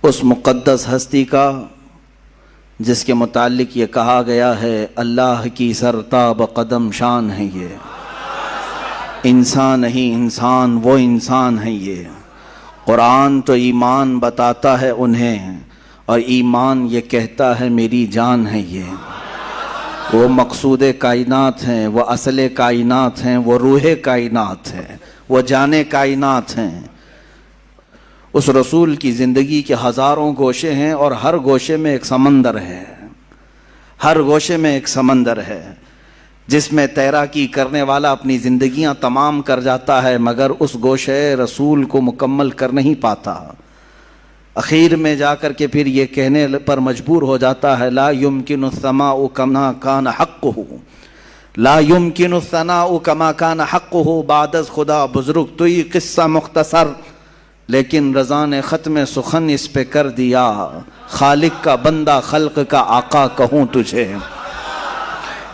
اس مقدس ہستی کا جس کے متعلق یہ کہا گیا ہے اللہ کی سرتاب قدم شان ہے یہ، انسان نہیں انسان وہ انسان ہے یہ۔ قرآن تو ایمان بتاتا ہے انہیں اور ایمان یہ کہتا ہے میری جان ہے یہ۔ وہ مقصود کائنات ہیں، وہ اصل کائنات ہیں، وہ روح کائنات ہیں، وہ جان کائنات ہیں۔ اس رسول کی زندگی کے ہزاروں گوشے ہیں اور ہر گوشے میں ایک سمندر ہے، ہر گوشے میں ایک سمندر ہے جس میں تیراکی کرنے والا اپنی زندگیاں تمام کر جاتا ہے مگر اس گوشے رسول کو مکمل کر نہیں پاتا۔ اخیر میں جا کر کے پھر یہ کہنے پر مجبور ہو جاتا ہے لا یمکن الثناء کما کان حقہ، لا یمکن الثناء کما کان حقہ، بعد از خدا بزرگ تو یہ قصہ مختصر، لیکن رضا نے ختم سخن اس پہ کر دیا، خالق کا بندہ خلق کا آقا کہوں تجھے۔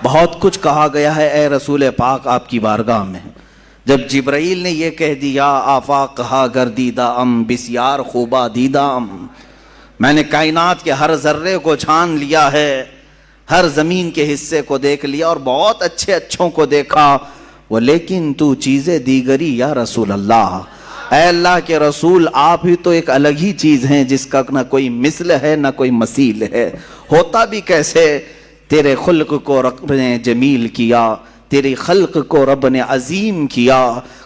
بہت کچھ کہا گیا ہے اے رسول پاک آپ کی بارگاہ میں۔ جب جبرائیل نے یہ کہہ دیا آفاق ہا گردیدہ ام بسیار خوبہ دیدہ ام، میں نے کائنات کے ہر ذرے کو چھان لیا ہے، ہر زمین کے حصے کو دیکھ لیا اور بہت اچھے اچھوں کو دیکھا، وہ لیکن تو چیزیں دیگری یا رسول اللہ، اے اللہ کے رسول آپ ہی تو ایک الگ ہی چیز ہیں جس کا نہ کوئی مثل ہے نہ کوئی مثیل ہے، ہوتا بھی کیسے؟ تیرے خلق کو رب نے جمیل کیا، تیری خلق کو رب نے عظیم کیا،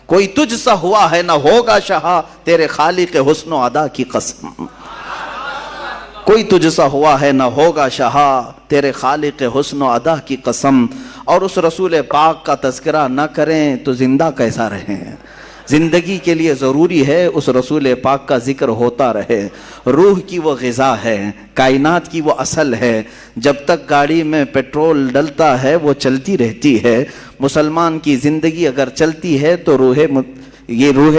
کوئی تجھ سا ہوا ہے نہ ہوگا شہا، تیرے خالق حسن و ادا کی قسم، کوئی تجھ سا ہوا ہے نہ ہوگا شہا، تیرے خالق حسن و ادا کی قسم۔ اور اس رسول پاک کا تذکرہ نہ کریں تو زندہ کیسا رہیں؟ زندگی کے لیے ضروری ہے اس رسول پاک کا ذکر ہوتا رہے۔ روح کی وہ غذا ہے، کائنات کی وہ اصل ہے، جب تک گاڑی میں پیٹرول ڈلتا ہے وہ چلتی رہتی ہے۔ مسلمان کی زندگی اگر چلتی ہے تو یہ روح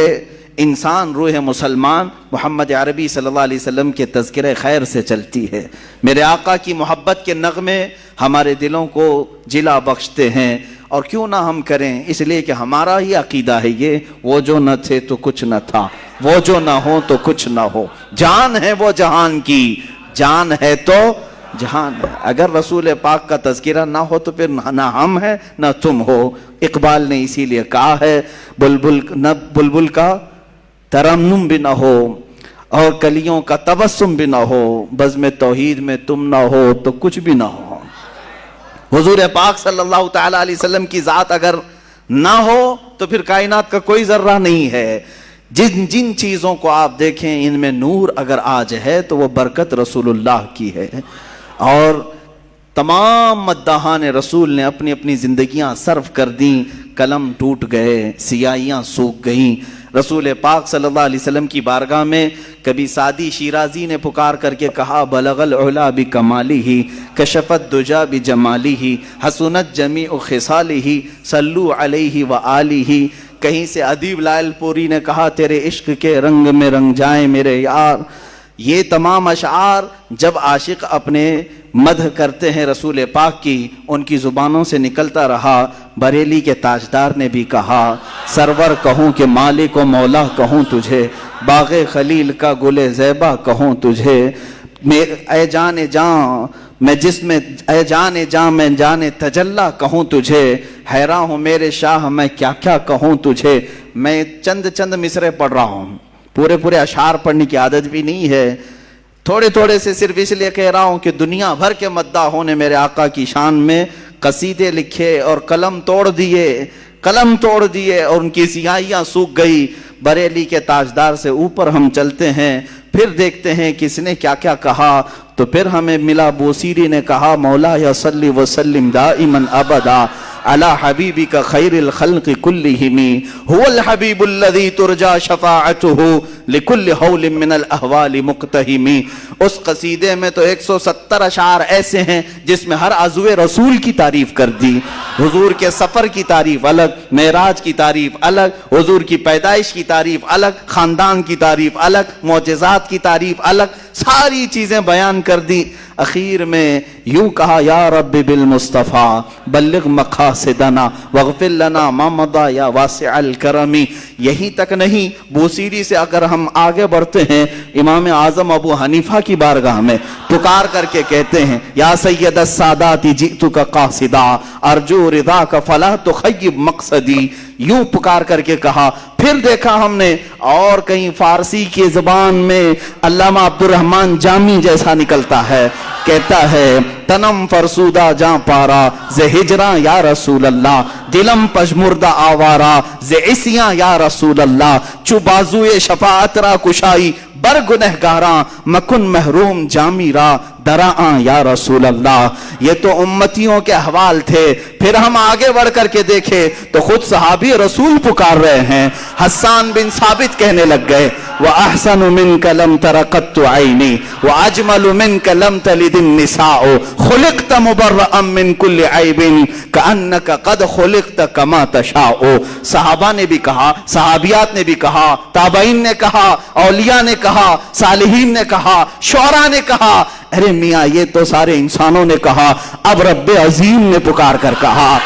انسان، روح مسلمان محمد عربی صلی اللہ علیہ وسلم کے تذکرہ خیر سے چلتی ہے۔ میرے آقا کی محبت کے نغمے ہمارے دلوں کو جلا بخشتے ہیں، اور کیوں نہ ہم کریں، اس لیے کہ ہمارا ہی عقیدہ ہے یہ، وہ جو نہ تھے تو کچھ نہ تھا، وہ جو نہ ہو تو کچھ نہ ہو، جان ہے وہ جہان کی، جان ہے تو جہان ہے۔ اگر رسول پاک کا تذکرہ نہ ہو تو پھر نہ ہم ہیں نہ تم ہو۔ اقبال نے اسی لیے کہا ہے بلبل کا ترنم بھی نہ ہو اور کلیوں کا تبسم بھی نہ ہو، بزم توحید میں تم نہ ہو تو کچھ بھی نہ ہو۔ حضور پاک صلی اللہ تعالی علیہ وسلم کی ذات اگر نہ ہو تو پھر کائنات کا کوئی ذرہ نہیں ہے۔ جن چیزوں کو آپ دیکھیں ان میں نور اگر آج ہے تو وہ برکت رسول اللہ کی ہے۔ اور تمام مداحان رسول نے اپنی اپنی زندگیاں صرف کر دیں، قلم ٹوٹ گئے، سیاہیاں سوکھ گئیں۔ رسول پاک صلی اللہ علیہ وسلم کی بارگاہ میں کبھی سعدی شیرازی نے پکار کر کے کہا بلغ العلا بکمالہ کشفت دجا بجمالہ حسنت جمیع خصالہ صلو علیہ وآلہ۔ کہیں سے ادیب لائل پوری نے کہا تیرے عشق کے رنگ میں رنگ جائیں میرے یار۔ یہ تمام اشعار جب عاشق اپنے مدح کرتے ہیں رسول پاک کی، ان کی زبانوں سے نکلتا رہا۔ بریلی کے تاجدار نے بھی کہا سرور کہوں کہ مالک و مولا کہوں تجھے، باغ خلیل کا گل زیبا کہوں تجھے، اے جان جان میں جس میں اے جان جان میں جان تجلا کہوں تجھے، حیران ہوں میرے شاہ میں کیا کیا کہوں تجھے۔ میں چند مصرے پڑھ رہا ہوں، پورے اشعار پڑھنے کی عادت بھی نہیں ہے، تھوڑے سے صرف اس لیے کہہ رہا ہوں کہ دنیا بھر کے مداحوں نے میرے آقا کی شان میں قصیدے لکھے اور قلم توڑ دیے اور ان کی سیاہیاں سوکھ گئی۔ بریلی کے تاجدار سے اوپر ہم چلتے ہیں، پھر دیکھتے ہیں کس نے کیا کیا کہا، تو پھر ہمیں ملا بوسیری نے کہا مولا یا صلی وسلم دائما ابدا علی حبیبک خیر الخلق کلہم هو الحبیب الذی ترجا شفاعته لکل حول من الاحوال مقتہم۔ اس قصیدے میں تو 170 اشعار ایسے ہیں جس میں ہر عضو رسول کی تعریف کر دی، حضور کے سفر کی تعریف الگ، معراج کی تعریف الگ، حضور کی پیدائش کی تعریف الگ، خاندان کی تعریف الگ، معجزات کی تعریف الگ، ساری چیزیں بیان کر دی۔ اخیر میں یوں کہا یا رب بالمصطفیٰ بلغ مقاصدنا واغفر لنا ما مضى یا واسع الکرم۔ یہیں تک نہیں، بوسیری سے اگر ہم ہم آگے بڑھتے ہیں امام اعظم ابو حنیفہ کی بارگاہ میں، پکار کر کے کہتے ہیں یا سید السادات جئتک قاصدا ارجو رضاک فلا تخیب مقصدی، یوں پکار کر کے کہا۔ پھر دیکھا ہم نے اور کہیں فارسی کی زبان میں علامہ عبد الرحمن جامی جیسا نکلتا ہے، کہتا ہے تنم فرسودہ جاں پارا ز ہجراں یا رسول اللہ، دلم پشمردہ آوارا ز عصیاں یا رسول اللہ، چو بازوئے شفاعت را کشائی بر گنہگاراں مکن محروم جامی را دراں یا رسول اللہ۔ یہ تو امتیوں کے احوال تھے۔ پھر ہم آگے بڑھ کر کے دیکھے تو خود صحابی رسول پکار رہے ہیں۔ حسان بن ثابت کہنے لگ گئے وَأَحْسَنُ مِنْكَ لَمْ تَرَ قَطُّ عَيْنِي وَأَجْمَلُ مِنْكَ لَمْ تَلِدِ النِّسَاءُ خُلِقْتَ مُبَرَّأً مِنْ كُلِّ عَيْبٍ كَأَنَّكَ قَدْ خُلِقْتَ كَمَا تَشَاءُ۔ صحابہ نے بھی کہا، صحابیات نے بھی کہا، تابعین نے کہا، اولیاء نے کہا، صالحین نے کہا، شعراء نے کہا، ارے میاں یہ تو سارے انسانوں نے کہا، اب رب عظیم نے پکار کر کہا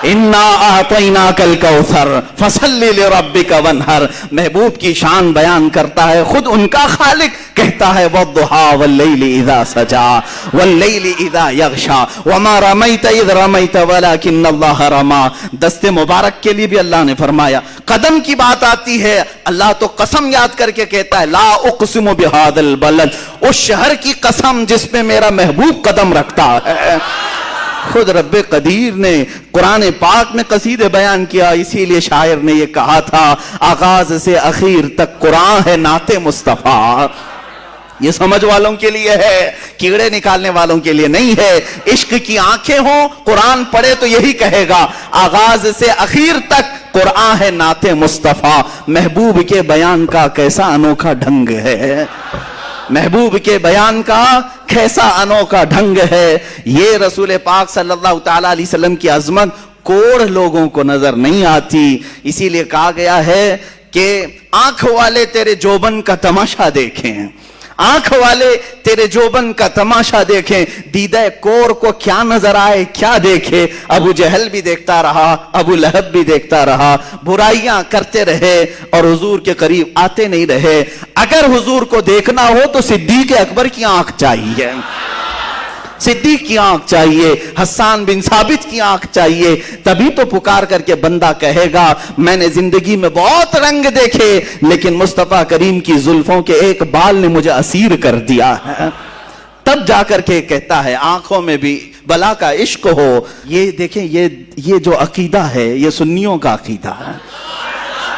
اِنَّا أَعْطَيْنَاكَ الْكَوْثَرَ فَصَلِّ لِرَبِّكَ وَانْحَرْ۔ محبوب کی شان بیان کرتا ہے خود ان کا خالق، کہتا ہے وَالضُّحَىٰ وَاللَّيْلِ إِذَا سَجَىٰ وَاللَّيْلِ إِذَا يَغْشَىٰ وَمَا رَمَيْتَ إِذْ رَمَيْتَ وَلَكِنَّ اللَّهَ رَمَىٰ۔ دست مبارک کے لیے بھی اللہ نے فرمایا۔ قدم کی بات آتی ہے، اللہ تو قسم یاد کر کے کہتا ہے لا اقسم بہذا البلد، اس شہر کی قسم جس پہ میرا محبوب قدم رکھتا ہے۔ خود رب قدیر نے قرآن پاک میں قصیدے بیان کیا، اسی لیے شاعر نے یہ کہا تھا آغاز سے اخیر تک قرآن ہے نعت مصطفیٰ۔ یہ سمجھ والوں کے لیے ہے، کیڑے نکالنے والوں کے لیے نہیں ہے۔ عشق کی آنکھیں ہوں، قرآن پڑھے تو یہی کہے گا آغاز سے اخیر تک قرآن ہے نعت مصطفیٰ۔ محبوب کے بیان کا کیسا انوکھا ڈھنگ ہے، محبوب کے بیان کا کیسا انوکھا ڈھنگ ہے۔ یہ رسول پاک صلی اللہ تعالی علیہ وسلم کی عظمت کوڑ لوگوں کو نظر نہیں آتی، اسی لیے کہا گیا ہے کہ آنکھ والے تیرے جوبن کا تماشا دیکھیں، آنکھ والے تیرے جوبن کا تماشا دیکھیں، دیدہ کور کو کیا نظر آئے کیا دیکھے۔ ابو جہل بھی دیکھتا رہا، ابو لہب بھی دیکھتا رہا، برائیاں کرتے رہے اور حضور کے قریب آتے نہیں رہے۔ اگر حضور کو دیکھنا ہو تو صدیق اکبر کی آنکھ چاہیے، صدیق کی آنکھ چاہیے، حسان بن ثابت کی آنکھ چاہیے، تبھی تو پکار کر کے بندہ کہے گا میں نے زندگی میں بہت رنگ دیکھے لیکن مصطفیٰ کریم کی زلفوں کے ایک بال نے مجھے اسیر کر دیا ہے۔ تب جا کر کے کہتا ہے آنکھوں میں بھی بلا کا عشق ہو۔ یہ دیکھیں یہ جو عقیدہ ہے یہ سنیوں کا عقیدہ ہے،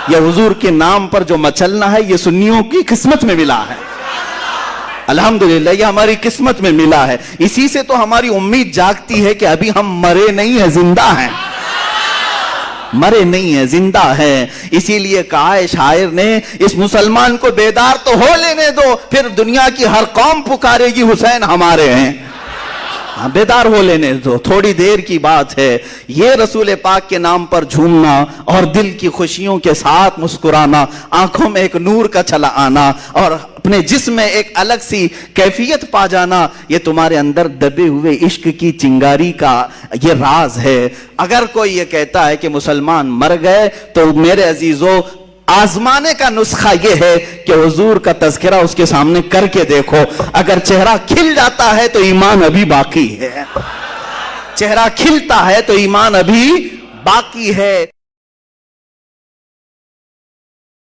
یہ حضور کے نام پر جو مچلنا ہے یہ سنیوں کی قسمت میں ملا ہے۔ الحمدللہ یہ ہماری قسمت میں ملا ہے، اسی سے تو ہماری امید جاگتی ہے کہ ابھی ہم مرے نہیں ہیں، زندہ ہیں، مرے نہیں ہیں زندہ ہیں۔ اسی لیے کہا ہے شاعر نے اس مسلمان کو بیدار تو ہو لینے دو، پھر دنیا کی ہر قوم پکارے گی حسین ہمارے ہیں، بیدار ہو لینے دو، تھوڑی دیر کی بات ہے۔ یہ رسول پاک کے نام پر جھومنا اور دل کی خوشیوں کے ساتھ مسکرانا، آنکھوں میں ایک نور کا چلا آنا اور اپنے جسم میں ایک الگ سی کیفیت پا جانا، یہ تمہارے اندر دبے ہوئے عشق کی چنگاری کا یہ راز ہے۔ اگر کوئی یہ کہتا ہے کہ مسلمان مر گئے تو میرے عزیزو آزمانے کا نسخہ یہ ہے کہ حضور کا تذکرہ اس کے سامنے کر کے دیکھو، اگر چہرہ کھل جاتا ہے تو ایمان ابھی باقی ہے، چہرہ کھلتا ہے تو ایمان ابھی باقی ہے۔